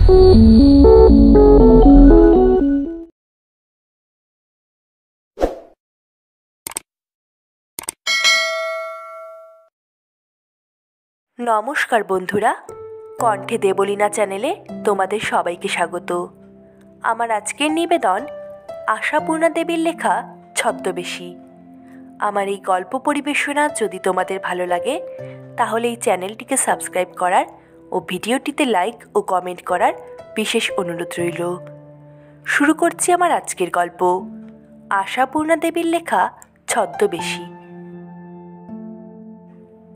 নমস্কার বন্ধুরা, কণ্ঠে দেবলীনা চ্যানেলে তোমাদের সবাইকে স্বাগত। আমার আজকের নিবেদন আশাপূর্ণা দেবীর লেখা ছদ্মবেশী। আমার এই গল্প পরিবেশনা যদি তোমাদের ভালো লাগে তাহলে এই চ্যানেলটিকে সাবস্ক্রাইব করার ও ভিডিওটিতে লাইক ও কমেন্ট করার বিশেষ অনুরোধ রইল। শুরু করছি আমার আজকের গল্প, আশাপূর্ণা দেবীর লেখা ছদ্মবেশী।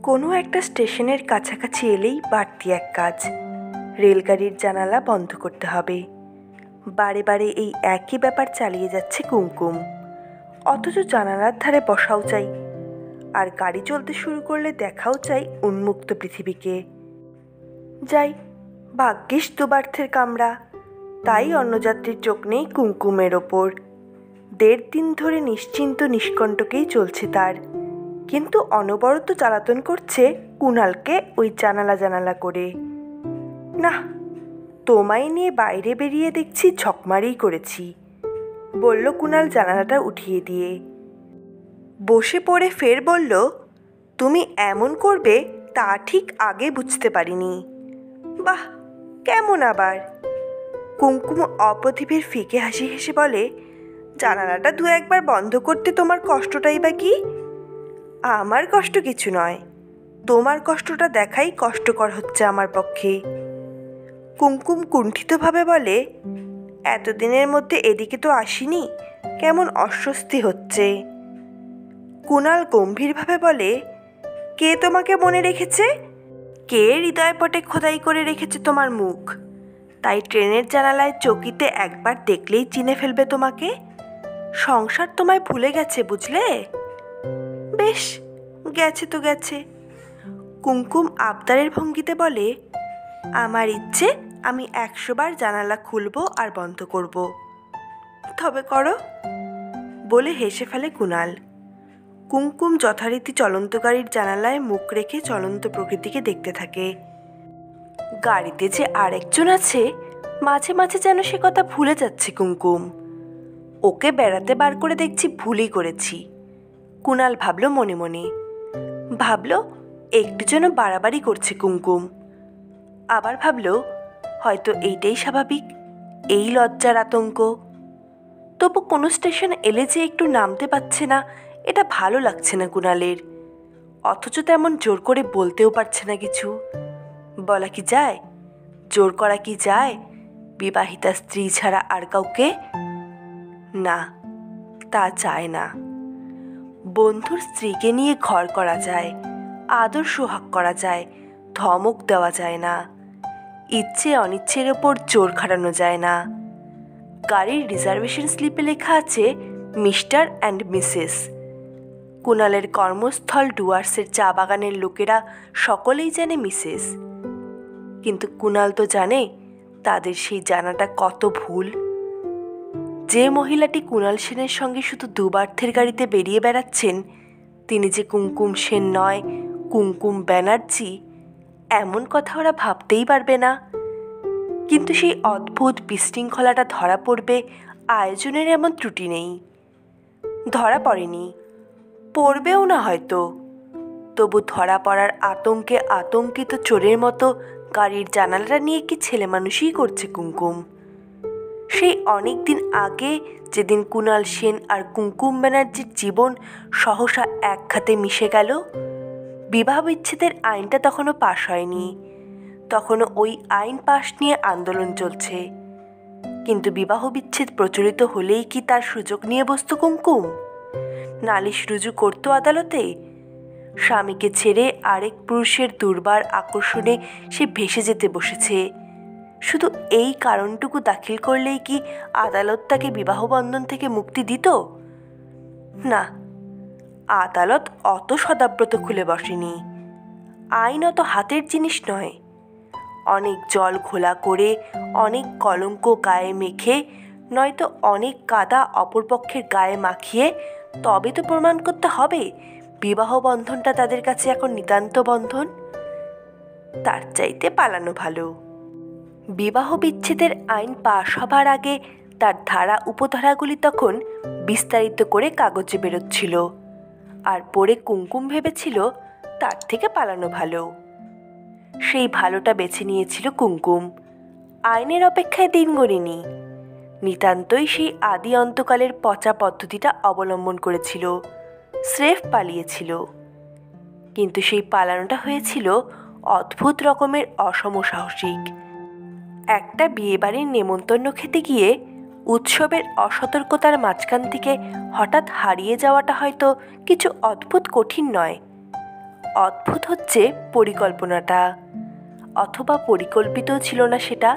কোনো একটা স্টেশনের কাছাকাছি এলেই বাড়তি এক কাজ, রেলগাড়ির জানালা বন্ধ করতে হবে। বারে বারে এই একই ব্যাপার চালিয়ে যাচ্ছে কুমকুম, অথচ জানালার ধারে বসাও চাই, আর গাড়ি চলতে শুরু করলে দেখাও চাই উন্মুক্ত পৃথিবীকে। যাই, ভাগ্যিস দুবার্থের কামরা, তাই অন্য যাত্রীর চোখ নেই কুমকুমের ওপর। 1.5 দিন ধরে নিশ্চিন্ত নিষ্কণ্টকেই চলছে তার, কিন্তু অনবরত জ্বালাতন করছে কুণালকে ওই জানালা করে। না, তোমায় নিয়ে বাইরে বেরিয়ে দেখছি ঝকমারিই করেছি, বলল কুণাল জানালাটা উঠিয়ে দিয়ে। বসে পড়ে ফের বলল, তুমি এমন করবে তা ঠিক আগে বুঝতে পারিনি। বাহ, কেমন আবার? কুমকুম অপ্রতিভের ফিকে হাসি হেসে বলে, জানালাটা 2-1 বন্ধ করতে তোমার কষ্টটাই বা কি? আমার কষ্ট কিছু নয়, তোমার কষ্টটা দেখাই কষ্টকর হচ্ছে আমার পক্ষে। কুমকুম কুণ্ঠিতভাবে বলে, এতদিনের মধ্যে এদিকে তো আসিনি, কেমন অস্বস্তি হচ্ছে। কুণাল গম্ভীরভাবে বলে, কে তোমাকে মনে রেখেছে? কে হৃদয়পটে খোদাই করে রেখেছে তোমার মুখ? তাই ট্রেনের জানালায় চকিতে একবার দেখলেই চিনে ফেলবে তোমাকে। সংসার তোমায় ভুলে গেছে, বুঝলে? বেশ, গেছে তো গেছে। কুমকুম আবদারের ভঙ্গিতে বলে, আমার ইচ্ছে আমি 100 বার জানালা খুলব আর বন্ধ করব। তবে করো, বলে হেসে ফেলে কুণাল। কুমকুম যথারীতি চলন্ত গাড়ির জানালায় মুখ রেখে চলন্ত প্রকৃতিকে দেখতে থাকে। গাড়িতে যে আরেকজন আছে, মাঝে মাঝে যেন সে কথা ভুলে যাচ্ছে কুমকুম। ওকে বেড়াতে বার করে দেখছি ভুলই করেছি, কুণাল ভাবল মনে মনে। ভাবল একটু যেন বাড়াবাড়ি করছে কুমকুম। আবার ভাবল হয়তো এইটাই স্বাভাবিক, এই লজ্জার আতঙ্ক। তবু কোনো স্টেশন এলে যে একটু নামতে পারছে না, এটা ভালো লাগছে না কুণালের। অথচ তেমন জোর করে বলতেও পারছে না কিছু। বলা কি যায়, জোর করা কি যায় বিবাহিতা স্ত্রী ছাড়া আর কাউকে? না, তা চায় না। বন্ধুর স্ত্রীকে নিয়ে ঘর করা যায়, আদর সোহাগ করা যায়, ধমক দেওয়া যায় না, ইচ্ছে অনিচ্ছের ওপর জোর খাটানো যায় না। গাড়ির রিজার্ভেশন স্লিপে লেখা আছে মিস্টার অ্যান্ড মিসেস। কুণালের কর্মস্থল ডুয়ার্সের চা বাগানের লোকেরা সকলেই জানে মিসেস, কিন্তু কুণাল তো জানে তাদের সেই জানাটা কত ভুল। যে মহিলাটি কুণাল সেনের সঙ্গে শুধু দুবার্থের গাড়িতে বেরিয়ে বেড়াচ্ছেন, তিনি যে কুমকুম সেন নয়, কুমকুম ব্যানার্জি, এমন কথা ওরা ভাবতেই পারবে না। কিন্তু সেই অদ্ভুত বিশৃঙ্খলাটা ধরা পড়বে আয়োজনের এমন ত্রুটি নেই। ধরা পড়েনি, পড়বেও না হয়তো। তবু ধরা পড়ার আতঙ্কে আতঙ্কিত চোরের মতো গাড়ির জানালাটা নিয়ে কি ছেলে মানুষই করছে কুমকুম। সেই অনেক দিন আগে, যেদিন কুণাল সেন আর কুমকুম ব্যানার্জির জীবন সহসা এক খাতে মিশে গেল। বিবাহ বিচ্ছেদের আইনটা তখনও পাশ হয়নি, তখনও ওই আইন পাশ নিয়ে আন্দোলন চলছে। কিন্তু বিবাহ বিচ্ছেদ প্রচলিত হলেই কি তার সুযোগ নিয়ে বসত কুমকুম? নালিশ রুজু করত আদালতে? স্বামীকে ছেড়ে আরেক পুরুষের দুর্বার আকর্ষণে সে ভেসে যেতে বসেছে। শুধু এই কারণটুকু দাখিল করলেই কি আদালত তাকে বিবাহ বন্ধন থেকে মুক্তি দিত? না, আদালত অত সদাব্রত খুলে বসেনি। আইন অত হাতের জিনিস নয়। অনেক জল ঘোলা করে, অনেক কলঙ্ক গায়ে মেখে, নয়তো অনেক কাদা অপরপক্ষের গায়ে মাখিয়ে তবে তো প্রমাণ করতে হবে বিবাহ বন্ধনটা তাদের কাছে এখন নিতান্ত বন্ধন। তার চাইতে পালানো ভালো। বিবাহ বিচ্ছেদের আইন পাশ হবার আগে তার ধারা উপধারাগুলি তখন বিস্তারিত করে কাগজে বেরোচ্ছিল, আর পড়ে কুমকুম ভেবেছিল তার থেকে পালানো ভালো। সেই ভালোটা বেছে নিয়েছিল কুমকুম। আইনের অপেক্ষায় দিন গড়েনি, নিতান্তই সেই আদি অন্তকালের পচা পদ্ধতিটা অবলম্বন করেছিল, স্রেফ পালিয়েছিল। কিন্তু সেই পালানোটা হয়েছিল অদ্ভুত রকমের অসমসাহসিক। একটা বিয়েবাড়ির নেমন্তন্ন খেতে গিয়ে উৎসবের অসতর্কতার মাঝখান থেকে হঠাৎ হারিয়ে যাওয়াটা হয়তো কিছু অদ্ভুত কঠিন নয়। অদ্ভুত হচ্ছে পরিকল্পনাটা, অথবা পরিকল্পিতও ছিল না সেটা।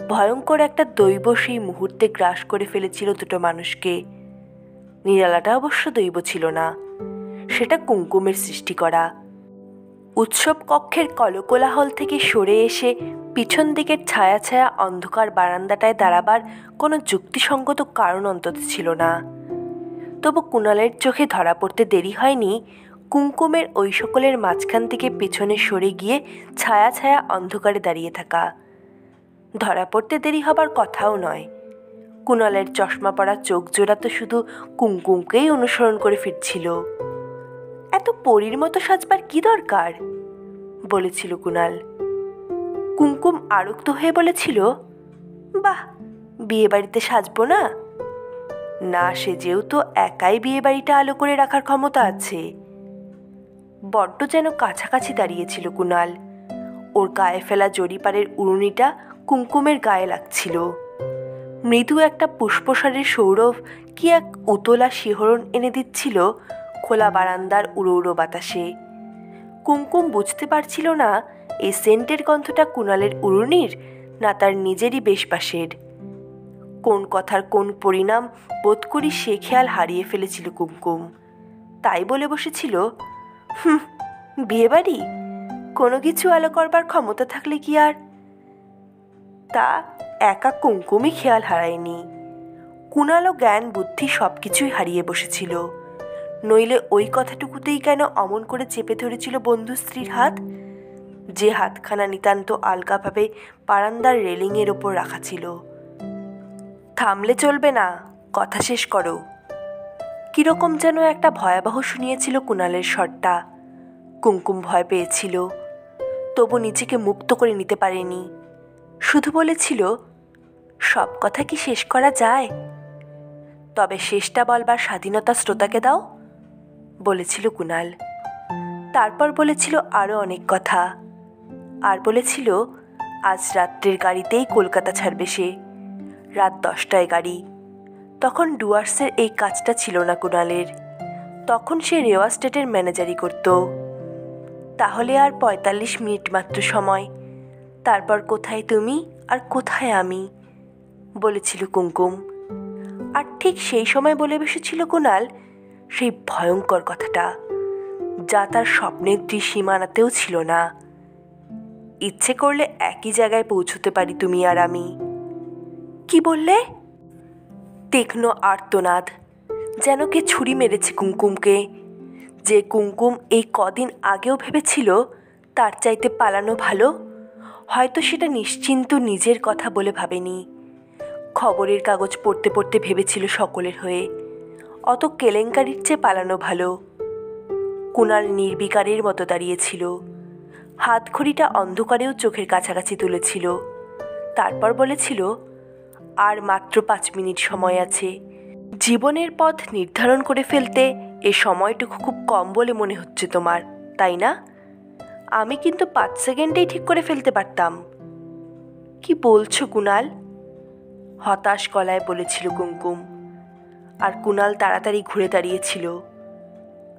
ভয়ঙ্কর একটা দৈব সেই মুহূর্তে গ্রাস করে ফেলেছিল দুটো মানুষকে। নিরালাটা অবশ্য দৈব ছিল না, সেটা কুমকুমের সৃষ্টি করা। উৎসব কক্ষের কলকোলাহল থেকে সরে এসে পিছন দিকের ছায়া ছায়া অন্ধকার বারান্দাটায় দাঁড়াবার কোনো যুক্তিসঙ্গত কারণ অন্তত ছিল না। তবু কুণালের চোখে ধরা পড়তে দেরি হয়নি কুমকুমের ওই সকলের মাঝখান থেকে পেছনে সরে গিয়ে ছায়া ছায়া অন্ধকারে দাঁড়িয়ে থাকা। ধরা পড়তে দেরি হবার কথাও নয়। কুণালের চশমা পড়া চোখ জোড়া তো শুধু কুমকুমকেই অনুসরণ করে ফিরছিল। এত পরীর মতো সাজবার কি দরকার, বলেছিল কুণাল। কুমকুম আরক্ত হয়ে বলেছিল, বাহ, বিয়ে বাড়িতে সাজবো না? না সেজেও তো একাই বিয়ে বাড়িটা আলো করে রাখার ক্ষমতা আছে। বড্ড যেন কাছাকাছি দাঁড়িয়েছিল কুণাল। ওর গায়ে ফেলা জরিপারের উড়ুনিটা কুমকুমের গায়ে লাগছিল। মৃদু একটা পুষ্পসারের সৌরভ কি এক উতলা শিহরণ এনে দিচ্ছিল খোলা বারান্দার উড়ো উড়ো বাতাসে। কুমকুম বুঝতে পারছিল না এই সেন্টের গন্ধটা কুণালের উড়ুনির না তার নিজেরই বেশবাসের। কোন কথার কোন পরিণাম বোধ করি সে খেয়াল হারিয়ে ফেলেছিল কুমকুম। তাই বলে বসেছিল, বিয়েবাড়ি কোনো কিছু আলো করবার ক্ষমতা থাকলে কি আর? তা একা কুমকুমই খেয়াল হারায়নি, কুণালও জ্ঞান বুদ্ধি সব কিছুই হারিয়ে বসেছিল। নইলে ওই কথাটুকুতেই কেন অমন করে চেপে ধরেছিল বন্ধু স্ত্রীর হাত, যে হাতখানা নিতান্ত আলগাভাবে বারান্দার রেলিংয়ের ওপর রাখা ছিল। থামলে চলবে না, কথা শেষ করো। কিরকম যেন একটা ভয়াবহ শুনিয়েছিল কুণালের স্বরটা। কুমকুম ভয় পেয়েছিল, তবু নিজেকে মুক্ত করে নিতে পারেনি। শুধু বলেছিল, সব কথা কি শেষ করা যায়? তবে শেষটা বলবার স্বাধীনতা শ্রোতাকে দাও, বলেছিল কুণাল। তারপর বলেছিল আরও অনেক কথা। আর বলেছিল আজ রাত্রের গাড়িতেই কলকাতা ছাড়বে সে। রাত 10টায় গাড়ি। তখন ডুয়ার্সের এই কাজটা ছিল না কুণালের, তখন সে রেওয়া স্টেটের ম্যানেজারি করত। তাহলে আর 45 মিনিট মাত্র সময়। তারপর কোথায় তুমি আর কোথায় আমি, বলেছিল কুমকুম। আর ঠিক সেই সময় বলে বসেছিল কুণাল সেই ভয়ঙ্কর কথাটা, যা তার স্বপ্নের সীমানাতেও ছিল না। ইচ্ছে করলে একই জায়গায় পৌঁছতে পারি তুমি আর আমি। কি বললে? তীক্ষ্ণ আর্তনাদ, যেন কে ছুরি মেরেছে কুমকুমকে। যে কুমকুম এই কদিন আগেও ভেবেছিল তার চাইতে পালানো ভালো, হয়তো সেটা নিশ্চিন্ত নিজের কথা বলে ভাবেনি। খবরের কাগজ পড়তে পড়তে ভেবেছিল সকলের হয়ে অত কেলেঙ্কারির চেয়ে পালানো ভালো। কুণাল নির্বিকারের মতো দাঁড়িয়েছিল, হাতঘড়িটা অন্ধকারেও চোখের কাছাকাছি তুলেছিল। তারপর বলেছিল, আর মাত্র 5 মিনিট সময় আছে। জীবনের পথ নির্ধারণ করে ফেলতে এ সময়টুকু খুব কম বলে মনে হচ্ছে তোমার, তাই না? আমি কিন্তু 5 সেকেন্ডেই ঠিক করে ফেলতে পারতাম। কি বলছো কুণাল? হতাশ গলায় বলেছিল কুমকুম। আর কুণাল তাড়াতাড়ি ঘুরে দাঁড়িয়েছিল।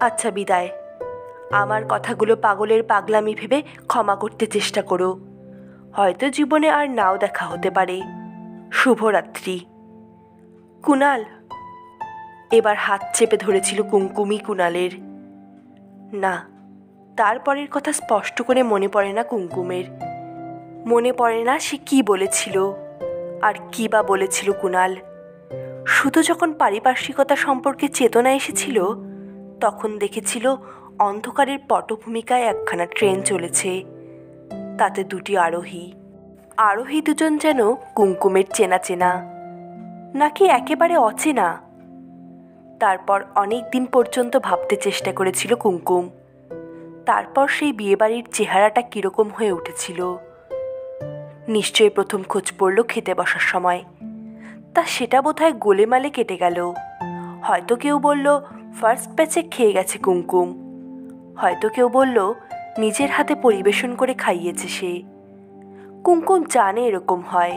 আচ্ছা বিদায়, আমার কথাগুলো পাগলের পাগলামি ভেবে ক্ষমা করতে চেষ্টা করো। হয়তো জীবনে আর নাও দেখা হতে পারে। শুভরাত্রি। কুণাল, এবার হাত চেপে ধরেছিল কুমকুমই কুণালের। না, তারপরের কথা স্পষ্ট করে মনে পড়ে না কুমকুমের। মনে পড়ে না সে কি বলেছিল আর কি বা বলেছিল কুণাল। শুধু যখন পারিপার্শ্বিকতা সম্পর্কে চেতনা এসেছিল তখন দেখেছিল অন্ধকারের পটভূমিকায় একখানা ট্রেন চলেছে, তাতে 2টি আরোহী। আরোহী দুজন যেন কুমকুমের চেনা চেনা, নাকি একেবারে অচেনা। তারপর অনেক দিন পর্যন্ত ভাবতে চেষ্টা করেছিল কুমকুম। তারপর সেই বিয়েবাড়ির চেহারাটা কীরকম হয়ে উঠেছিল। নিশ্চয়ই প্রথম খোঁজ পড়ল খেতে বসার সময়। তা সেটা বোধহয় গোলেমালে কেটে গেল। হয়তো কেউ বলল ফার্স্ট ব্যাচে খেয়ে গেছে কুমকুম, হয়তো কেউ বলল নিজের হাতে পরিবেশন করে খাইয়েছে সে। কুমকুম জানে এরকম হয়,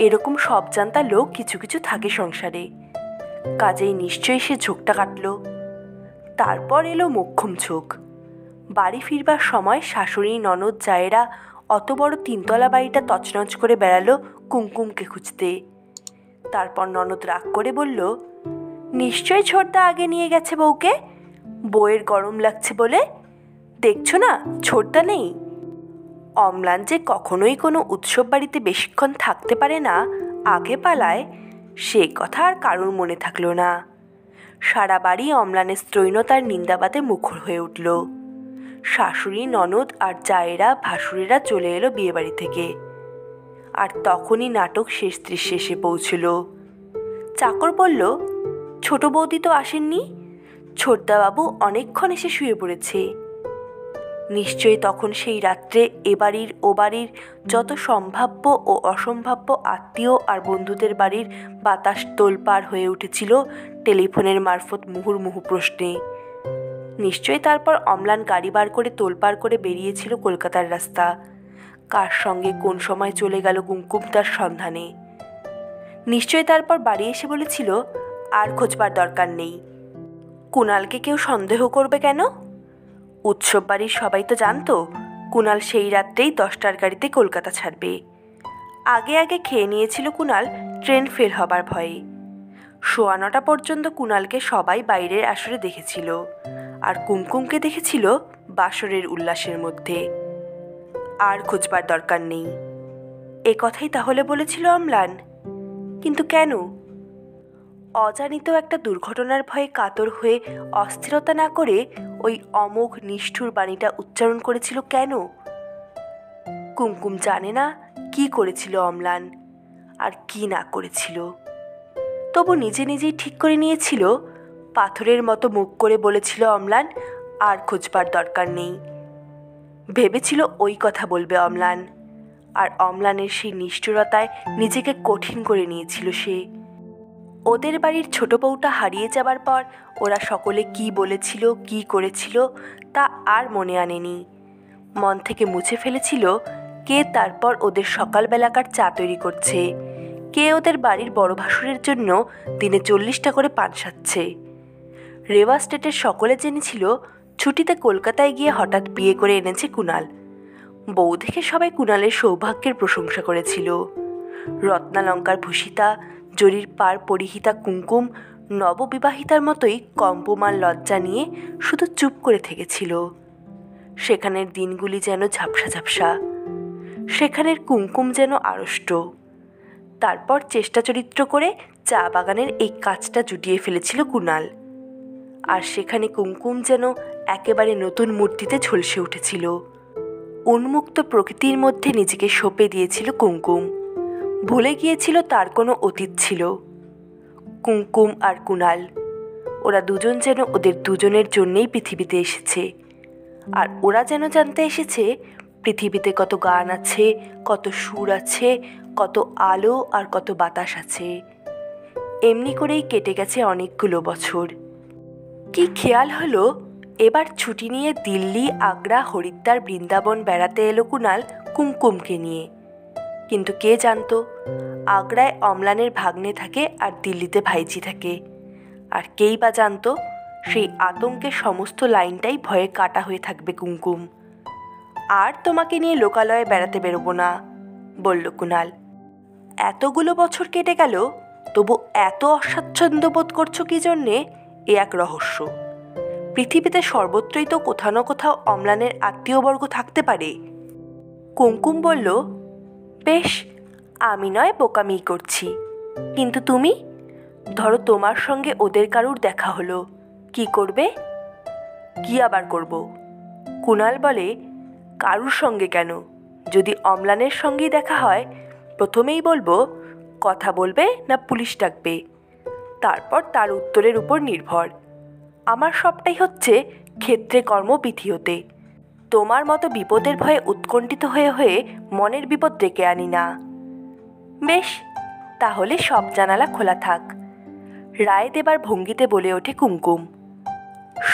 এরকম সব জানতা লোক কিছু কিছু থাকে সংসারে, কাজেই নিশ্চয়ই সে ঝোঁকটা কাটল। তারপর এলো মোক্ষম ঝোঁক। বাড়ি ফিরবার সময় শাশুড়ি ননদ জায়েরা অত বড় 3তলা বাড়িটা তছনছ করে বেড়ালো কুমকুমকে খুঁজতে। তারপর ননদ রাগ করে বলল, নিশ্চয়ই ছোটদা আগে নিয়ে গেছে বউকে, বউয়ের গরম লাগছে বলে। দেখছো না ছোটদা নেই। অম্লান যে কখনোই কোনো উৎসব বাড়িতে বেশিক্ষণ থাকতে পারে না, আগে পালায়, সে কথা আর কারোর মনে থাকলো না। সারা বাড়ি অম্লানের স্ত্রৈণতার নিন্দাবাদে মুখর হয়ে উঠল। শাশুড়ি ননদ আর জায়েরা ভাসুরেরা চলে এলো বিয়েবাড়ি থেকে। আর তখনই নাটক শেষ দৃশ্যে এসে পৌঁছল। চাকর বলল, ছোট বৌদি তো আসেননি, ছোটদাবাবু অনেকক্ষণ এসে শুয়ে পড়েছে। নিশ্চয়ই তখন সেই রাত্রে এবাড়ির ও বাড়ির যত সম্ভাব্য ও অসম্ভাব্য আত্মীয় আর বন্ধুদের বাড়ির বাতাস তোলপাড় হয়ে উঠেছিল টেলিফোনের মারফত মুহুর্মুহু প্রশ্নে। নিশ্চয়ই তারপর অম্লান গাড়ি বার করে তোলপাড় করে বেরিয়েছিল কলকাতার রাস্তা। কার সঙ্গে কোন সময় চলে গেল কুমকুম তার সন্ধানে। নিশ্চয়ই তারপর বাড়ি এসে বলেছিল, আর খোঁজবার দরকার নেই, কুণালকে কেউ সন্দেহ করবে কেন? উৎসব বাড়ির সবাই তো জানতো কুণাল সেই রাত্রেই 10টার গাড়িতে কলকাতা ছাড়বে। আগে আগে খেয়ে নিয়েছিল কুণাল ট্রেন ফেল হবার ভয়ে। 9:15 পর্যন্ত কুণালকে সবাই বাইরের আসরে দেখেছিল, আর কুমকুমকে দেখেছিল বাসরের উল্লাসের মধ্যে। আর খোঁজবার দরকার নেই, এ কথাই তাহলে বলেছিল অম্লান। কিন্তু কেন? অজানিত একটা দুর্ঘটনার ভয়ে কাতর হয়ে অস্থিরতা না করে ওই অমোঘ নিষ্ঠুর বাণীটা উচ্চারণ করেছিল কেন? কুমকুম জানে না কি করেছিল অম্লান আর কি না করেছিল, তবু নিজে নিজেই ঠিক করে নিয়েছিল। পাথরের মতো মুখ করে বলেছিল অম্লান, আর খোঁজবার দরকার নেই। ভেবেছিল ওই কথা বলবে অম্লান, আর অম্লানের সেই নিষ্ঠুরতায় নিজেকে কঠিন করে নিয়েছিল সে। ওদের বাড়ির ছোট বউটা হারিয়ে যাবার পর ওরা সকলে কি বলেছিল কি করেছিল তা আর মনে আনেনি। মন থেকে মুছে ফেলেছিল কে তারপর ওদের সকালবেলাকার চা তৈরি করছে, কে ওদের বাড়ির বড় ভাসুরের জন্য দিনে 40টা করে পান সাজছে। রেওয়া স্টেটের সকলে জেনেছিল ছুটিতে কলকাতায় গিয়ে হঠাৎ বিয়ে করে এনেছে কুণাল। বউ দেখে সবাই কুণালের সৌভাগ্যের প্রশংসা করেছিল। রত্নালঙ্কার ভূষিতা, জরির পার পরিহিতা কুমকুম নববিবাহিতার মতোই কম্পমান লজ্জা নিয়ে শুধু চুপ করে থেকেছিল। সেখানের দিনগুলি যেন ঝাপসা ঝাপসা, সেখানের কুমকুম যেন আড়ষ্ট। তারপর চেষ্টা চরিত্র করে চা বাগানের এই কাজটা জুটিয়ে ফেলেছিল কুণাল, আর সেখানে কুমকুম যেন একেবারে নতুন মূর্তিতে ঝলসে উঠেছিল। উন্মুক্ত প্রকৃতির মধ্যে নিজেকে সঁপে দিয়েছিল কুমকুম। ভুলে গিয়েছিল তার কোনো অতীত ছিল। কুমকুম আর কুণাল, ওরা দুজন যেন ওদের দুজনের জন্যেই পৃথিবীতে এসেছে। আর ওরা যেন জানতে এসেছে পৃথিবীতে কত গান আছে, কত সুর আছে, কত আলো আর কত বাতাস আছে। এমনি করেই কেটে গেছে অনেকগুলো বছর। কি খেয়াল হলো এবার ছুটি নিয়ে দিল্লি, আগ্রা, হরিদ্বার, বৃন্দাবন বেড়াতে এলো কুণাল কুমকুমকে নিয়ে। কিন্তু কে জানতো আগ্রায় অম্লানের ভাগ্নে থাকে আর দিল্লিতে ভাইজি থাকে। আর কেই বা জানতো সেই আতঙ্কের সমস্ত লাইনটাই ভয়ে কাটা হয়ে থাকবে কুমকুম। আর তোমাকে নিয়ে লোকালয়ে বেড়াতে বেরোবো না, বলল কুণাল। এতগুলো বছর কেটে গেল, তবু এত অস্বাচ্ছন্দ্য বোধ করছো কি জন্যে, এ এক রহস্য। পৃথিবীতে সর্বত্রই তো কোথাও না কোথাও অম্লানের আত্মীয়বর্গ থাকতে পারে। কুমকুম বলল, বেশ, আমি নয় বোকামি করছি, কিন্তু তুমি, ধরো তোমার সঙ্গে ওদের কারুর দেখা হলো, কি করবে? কি আবার করব? কুণাল বলে, কারুর সঙ্গে কেন, যদি অম্লানের সঙ্গেই দেখা হয়, প্রথমেই বলবো কথা বলবে না পুলিশ ডাকবে, তারপর তার উত্তরের উপর নির্ভর। আমার সবটাই হচ্ছে ক্ষেত্রে কর্ম বিধি হতে। তোমার মতো বিপদের ভয়ে উৎকণ্ঠিত হয়ে হয়ে মনের বিপদ ডেকে আনি না। বেশ, তাহলে সব জানালা খোলা থাক, রায় দেবার ভঙ্গিতে বলে ওঠে কুমকুম।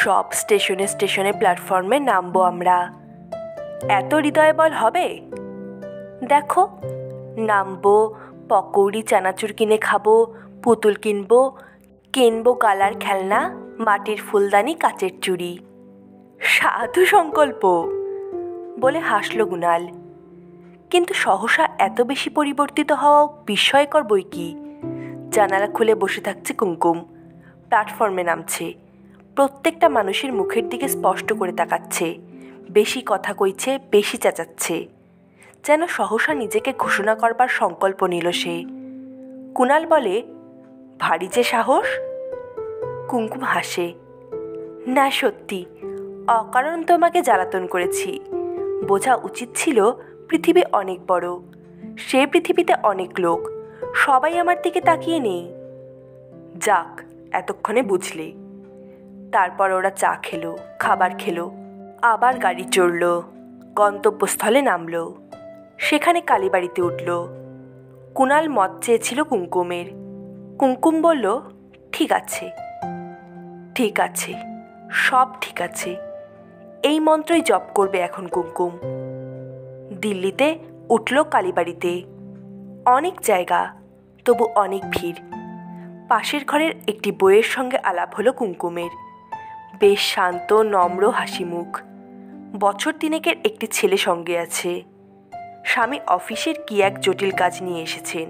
সব স্টেশনে স্টেশনে প্ল্যাটফর্মে নামবো আমরা। এত হৃদয় বল হবে? দেখো, নামবো, পকৌড়ি চানাচুর কিনে খাবো, পুতুল কিনবো গালার খেলনা, মাটির ফুলদানি, কাচের চুড়ি। সাধু সংকল্প বলে হাসল কুণাল। কিন্তু সহসা এত বেশি পরিবর্তিত হওয়াও বিস্ময়কর বই কি। জানালা খুলে বসে থাকছে কুমকুম, প্ল্যাটফর্মে নামছে, প্রত্যেকটা মানুষের মুখের দিকে স্পষ্ট করে তাকাচ্ছে, বেশি কথা কইছে, বেশি চেঁচাচ্ছে, যেন সহসা নিজেকে ঘোষণা করবার সংকল্প নিল সে। কুণাল বলে, ভারী যে সাহস। কুমকুম হাসে, না সত্যি, অকারণ তোমাকে জ্বালাতন করেছি। বোঝা উচিত ছিল পৃথিবী অনেক বড়, সে পৃথিবীতে অনেক লোক, সবাই আমার দিকে তাকিয়ে নেই। যাক, এতক্ষণে বুঝলে। তারপর ওরা চা খেলো, খাবার খেলো, আবার গাড়ি চড়ল, গন্তব্যস্থলে নামল। সেখানে কালীবাড়িতে উঠল। কুণাল মত চেয়েছিল কুমকুমের। কুমকুম বলল, ঠিক আছে, ঠিক আছে, সব ঠিক আছে, এই মন্ত্রই জপ করবে এখন কুমকুম। দিল্লিতে উঠল কালীবাড়িতে। অনেক জায়গা, তবু অনেক ভিড়। পাশের ঘরের একটি বইয়ের সঙ্গে আলাপ হলো কুমকুমের। বেশ শান্ত, নম্র হাসি মুখ। বছর তিনেকের একটি ছেলে সঙ্গে আছে। স্বামী অফিসের কি এক জটিল কাজ নিয়ে এসেছেন,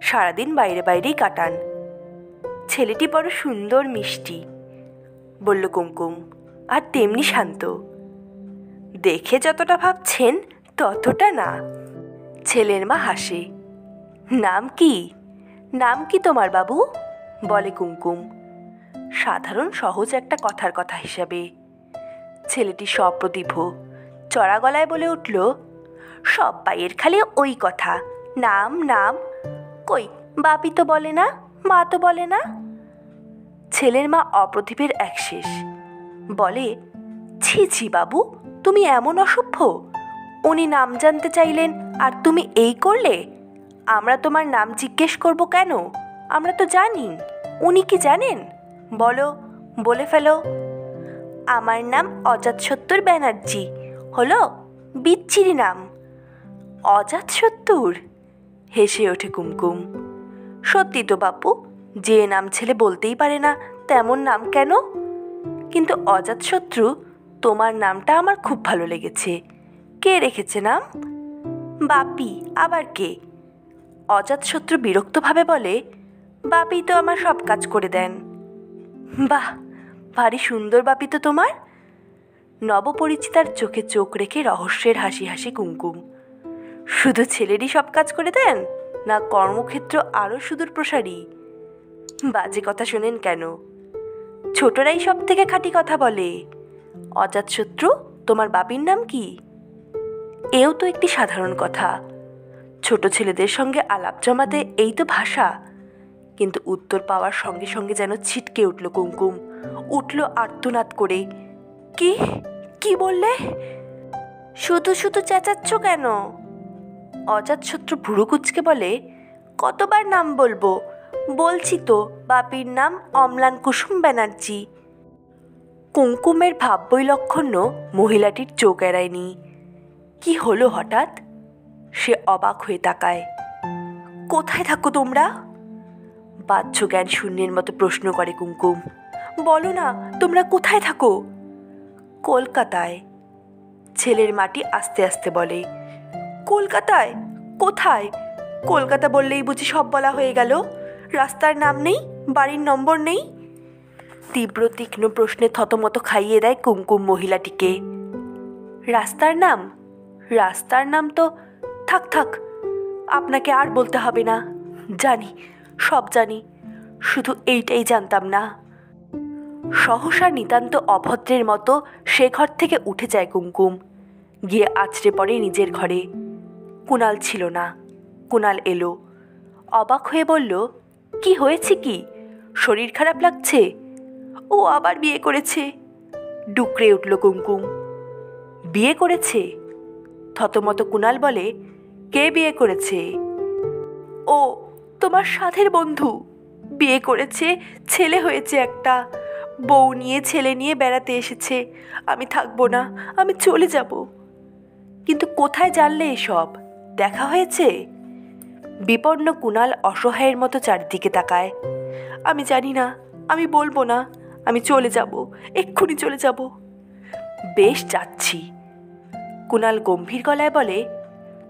সারাদিন বাইরে বাইরেই কাটান। ছেলেটি বড় সুন্দর, মিষ্টি, বলল কুমকুম, আর তেমনি শান্ত। দেখে যতটা ভাবছেন ততটা না। ছেলের মা হাসে। নাম কি? নাম কি তোমার বাবু? বলে কুমকুম, সাধারণ সহজ একটা কথার কথা হিসাবে। ছেলেটি সপ্রতিভ চড়া গলায় বলে উঠল, সব বাইয়ের খালি ওই কথা, নাম নাম। কই, বাপি তো বলে না, মা তো বলে না। ছেলের মা অপ্রতিভের এক শেষ, বলে, ছি ছি বাবু, তুমি এমন অসভ্য। উনি নাম জানতে চাইলেন আর তুমি এই করলে? আমরা তোমার নাম জিজ্ঞেস করব কেন? আমরা তো জানি। উনি কি জানেন? বলো, বলে ফেলো। আমার নাম অজাতশত্রু ব্যানার্জি। হলো? বিচ্ছিরি নাম। অজাতশত্রু? হেসে ওঠে কুমকুম। সত্যি তো বাপু, যে নাম ছেলে বলতেই পারে না তেমন নাম কেন? কিন্তু অজাতশত্রু, তোমার নামটা আমার খুব ভালো লেগেছে। কে রেখেছে নাম? বাপি। আবার কে? অজাতশত্রু বিরক্তভাবে বলে, বাপি তো আমার সব কাজ করে দেন। বাহ, ভারী সুন্দর বাপি তো তোমার। নবপরিচিতার চোখে চোখ রেখে রহস্যের হাসি হাসি কুমকুম। শুধু ছেলেরই সব কাজ করে দেন, না কর্মক্ষেত্র আরও সুদূর প্রসারী? বাজে কথা শোনেন কেন? ছোটরাই সব থেকে খাঁটি কথা বলে। অজাতশত্রু, তোমার বাপির নাম কি? এও তো একটি সাধারণ কথা। ছোট ছেলেদের সঙ্গে আলাপ জমাতে এই তো ভাষা। কিন্তু উত্তর পাওয়ার সঙ্গে সঙ্গে যেন ছিটকে উঠল কুমকুম, উঠল আর্তনাদ করে। কি কি বললে? শুধু শুধু চেঁচাচ্ছ কেন? অজাতশত্রু ভুরু কুঁচকে বলে, কতবার নাম বলবো? বলছি তো, বাপির নাম অম্লান কুসুম ব্যানার্জি। কুমকুমের ভাববৈলক্ষণ্য মহিলাটির চোখ এড়ায়নি। কি হলো হঠাৎ? সে অবাক হয়ে তাকায়। কোথায় থাকো তোমরা? বাহ্য জ্ঞান শূন্যের মতো প্রশ্ন করে কুমকুম। বলো না, তোমরা কোথায় থাকো? কলকাতায়। ছেলের মাটি আস্তে আস্তে বলে। কলকাতায়? কোথায়? কলকাতা বললেই বুঝি সব বলা হয়ে গেল? রাস্তার নাম নেই, বাড়ির নম্বর নেই? তীব্র তীক্ষ্ণ প্রশ্নে থতমত খাইয়ে দেয় কুমকুম মহিলাটিকে। রাস্তার নাম? রাস্তার নাম তো থাক থাক, আপনাকে আর বলতে হবে না। জানি, সব জানি, শুধু এইটাই জানতাম না। সহসা নিতান্ত অভদ্রের মতো সে ঘর থেকে উঠে যায় কুমকুম, গিয়ে আছড়ে পড়ে নিজের ঘরে। কুণাল ছিল না। কুণাল এলো, অবাক হয়ে বলল, কি হয়েছে? কি শরীর খারাপ লাগছে? ও আবার বিয়ে করেছে। ডুকরে উঠল কুমকুম। বিয়ে করেছে? থতমত কুণাল বলে, কে বিয়ে করেছে? ও তোমার সাথের বন্ধু বিয়ে করেছে, ছেলে হয়েছে একটা। বউ নিয়ে ছেলে নিয়ে বেড়াতে এসেছে। আমি থাকবো না, আমি চলে যাব। কিন্তু কোথায় জানলে এসব? দেখা হয়েছে? বিপন্ন কুণাল অসহায়ের মতো চারিদিকে তাকায়। আমি জানি না, আমি বলবো না, আমি চলে যাব, এক্ষুনি চলে যাব। বেশ, যাচ্ছি। কুণাল গম্ভীর গলায় বলে,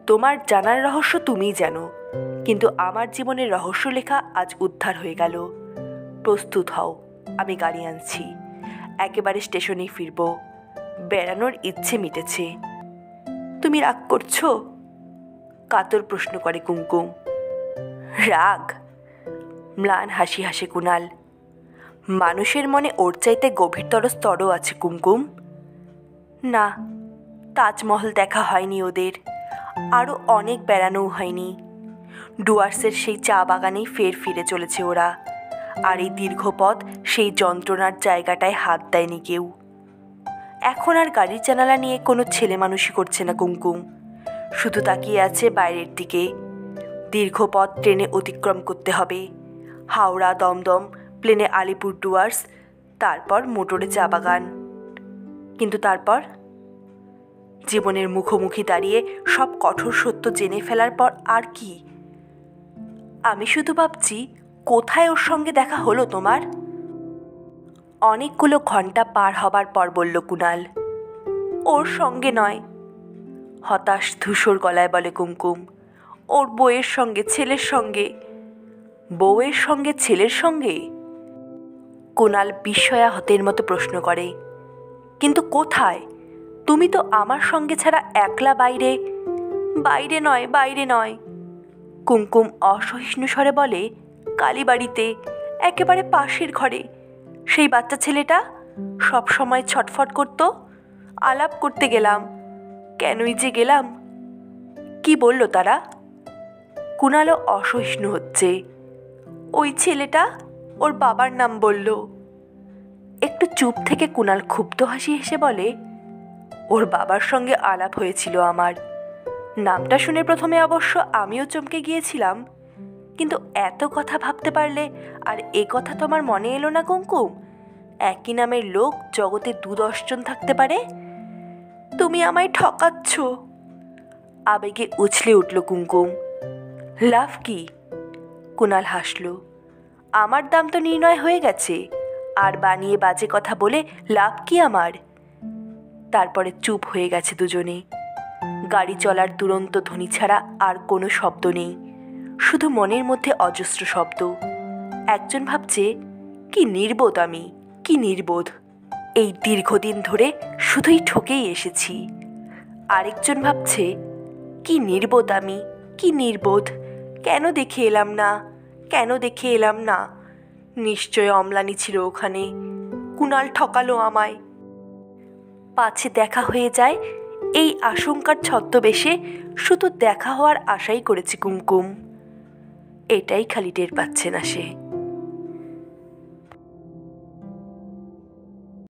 তোমার জানার রহস্য তুমিই জানো, কিন্তু আমার জীবনের রহস্য লেখা আজ উদ্ধার হয়ে গেল। প্রস্তুত হও, আমি গাড়ি আনছি। একেবারে স্টেশনেই ফিরব। বেড়ানোর ইচ্ছে মিটেছে। তুমি রাগ করছো? কাতর প্রশ্ন করে কুমকুম। রাগ? ম্লান হাসি হাসে কুণাল। মানুষের মনে ওর চাইতে গভীরতর স্তরও আছে কুমকুম। না, তাজমহল দেখা হয়নি ওদের, আরও অনেক বেড়ানোও হয়নি। ডুয়ার্সের সেই চা বাগানেই ফের ফিরে চলেছে ওরা। আর এই দীর্ঘ পথ সেই যন্ত্রণার জায়গাটায় হাত দেয়নি কেউ। এখন আর গাড়ির জানালা নিয়ে কোনো ছেলে মানুষই করছে না কুমকুম। শুধু তাকিয়ে আছে বাইরের দিকে। দীর্ঘ পথ ট্রেনে অতিক্রম করতে হবে। হাওড়া, দমদম, প্লেনে আলিপুর ডুয়ার্স, তারপর মোটরে চা বাগান। কিন্তু তারপর জীবনের মুখোমুখি দাঁড়িয়ে সব কঠোর সত্য জেনে ফেলার পর আর কি? আমি শুধু ভাবছি, কোথায় ওর সঙ্গে দেখা হলো তোমার? অনেকগুলো ঘন্টা পার হবার পর বলল কুণাল, ওর সঙ্গে নয়। হতাশ ধূসর গলায় বলে কুমকুম, ওর বউয়ের সঙ্গে, ছেলের সঙ্গে। বউয়ের সঙ্গে ছেলের সঙ্গে? কুণাল বিস্ময়াহতের মতো প্রশ্ন করে, কিন্তু কোথায়? তুমি তো আমার সঙ্গে ছাড়া একলা বাইরে। বাইরে নয়, বাইরে নয়। কুমকুম অসহিষ্ণু স্বরে বলে, কালীবাড়িতে, একেবারে পাশের ঘরে। সেই বাচ্চা ছেলেটা সব সময় ছটফট করত। আলাপ করতে গেলাম, কেনই যে গেলাম। কি বলল তারা? কুণালও অসহিষ্ণু হচ্ছে। ওই ছেলেটা ওর বাবার নাম বলল। একটু চুপ থেকে কুণাল ক্ষুব্ধ হাসি হেসে বলে, ওর বাবার সঙ্গে আলাপ হয়েছিল আমার। নামটা শুনে প্রথমে অবশ্য আমিও চমকে গিয়েছিলাম, কিন্তু এত কথা ভাবতে পারলে আর এ কথা তোমার মনে এলো না কুমকুম? একই নামের লোক জগতে 2-10 জন থাকতে পারে। তুমি আমায় ঠকাচ্ছ। আবেগে উছলে উঠল কুমকুম। লাভ কি? কুণাল হাসল। আমার দাম তো নির্ণয় হয়ে গেছে, আর বানিয়ে বাজে কথা বলে লাভ কি আমার? তারপরে চুপ হয়ে গেছে দুজনে। গাড়ি চলার দুরন্ত ধ্বনি ছাড়া আর কোনো শব্দ নেই, শুধু মনের মধ্যে অজস্র শব্দ। একজন ভাবছে, কি নির্বোধ আমি, কি নির্বোধ, এই দীর্ঘদিন ধরে শুধুই ঠকেই এসেছি। আরেকজন ভাবছে, কি নির্বোধ আমি, কি নির্বোধ, কেন দেখে এলাম না, কেন দেখে এলাম না। নিশ্চয় অম্লানি ছিল ওখানে, কুণাল ঠকালো আমায়। পাছে দেখা হয়ে যায়, এই আশঙ্কার ছদ্মবেশে শুধু দেখা হওয়ার আশাই করেছে কুমকুম। এটাই খালি টের পাচ্ছে না সে।